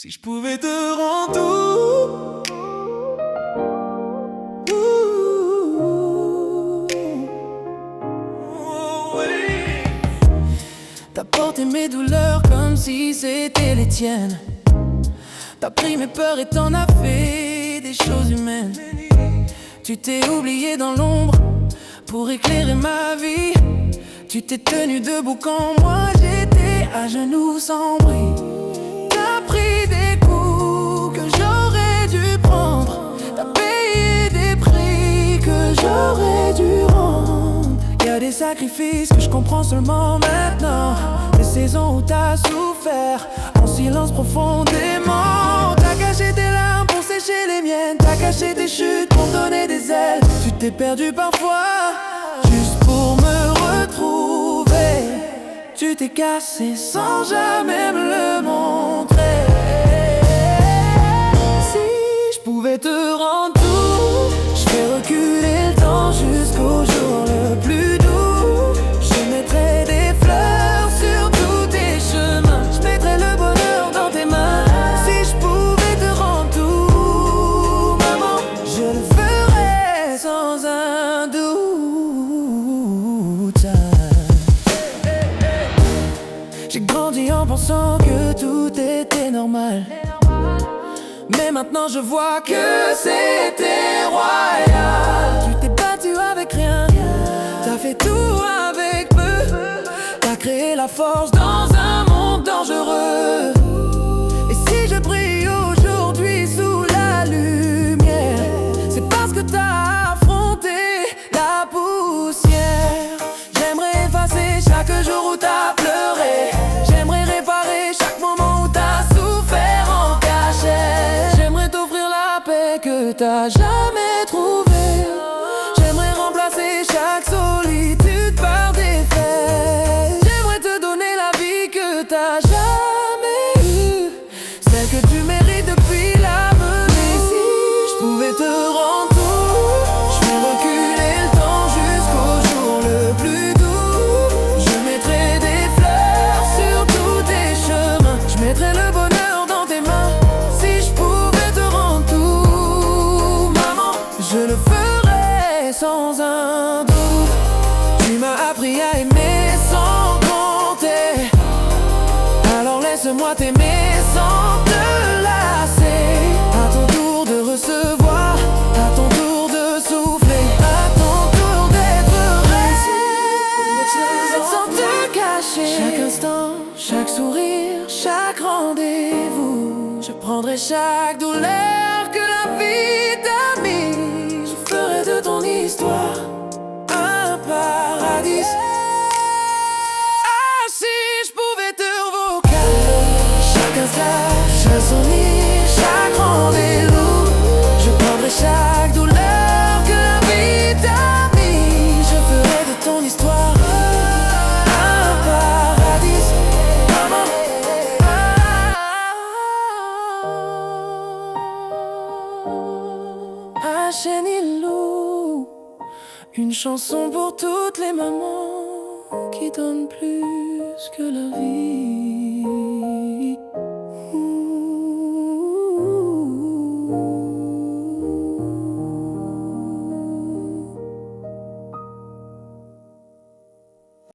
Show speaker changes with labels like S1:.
S1: Si je pouvais te rendre tout, oui.
S2: T'as porté mes douleurs comme si c'était les tiennes. T'as pris mes peurs et t'en as fait des choses humaines. Tu t'es oublié dans l'ombre pour éclairer ma vie. Tu t'es tenu debout quand moi j'étais à genoux sans bris. T'as pris des coups que j'aurais dû prendre. T'as payé des prix que j'aurais dû rendre. Y'a des sacrifices que je comprends seulement maintenant. Des saisons où t'as souffert en silence profondément. T'as caché tes larmes pour sécher les miennes. T'as caché tes chutes pour donner des ailes. Tu t'es perdu parfois juste pour me retrouver. Tu t'es cassé sans jamais me le montrer. Si je pouvais te rendre tout, je fais reculer le temps jusqu'au jour le plus doux. Je mettrai des fleurs sur tous tes chemins. Je mettrai le bonheur dans tes mains. Si je pouvais te rendre tout, maman, je le ferais sans un doute. J'ai grandi en pensant que tout était normal, mais maintenant je vois que c'était royal. Tu t'es battu avec rien, t'as fait tout avec peu. T'as créé la force dans un monde dangereux. Et si je brille aujourd'hui sous la lumière, c'est parce que t'as affronté la poussière. J'aimerais effacer chaque jour où t'as pleuré. J'aimerais réparer chaque moment où t'as souffert en cachette. J'aimerais t'offrir la paix que t'as jamais trouvée. J'aimerais remplacer chaque solitude par des faits. J'aimerais te donner la vie que t'as jamais eue, celle que tu mérites depuis la menée. Si je pouvais te rendre tout, je fais reculer le temps jusqu'au jour le plus doux. Je mettrai des fleurs sur tous tes chemins. Je mettrai le bonheur dans tes mains. Si je pouvais te rendre tout, maman, je le ferais sans un doute. Tu m'as appris à aimer sans compter, alors laisse-moi t'aimer sans te lasser. À ton tour de recevoir, à ton tour de souffler, à ton tour d'être vrai, sans te cacher. Chaque instant, chaque sourire, chaque rendez-vous, je prendrai chaque douleur que la vie t'a mise. Je ferai de ton histoire un paradis. Ah, si je pouvais te revocaler chaque instant, chaque souvenir, chaque rendez-vous, je prendrai chaque douleur que la vie t'a mise. Je ferai de ton histoire un paradis, maman. Ah, Chénilou, une chanson pour toutes les mamans qui donnent plus que la vie.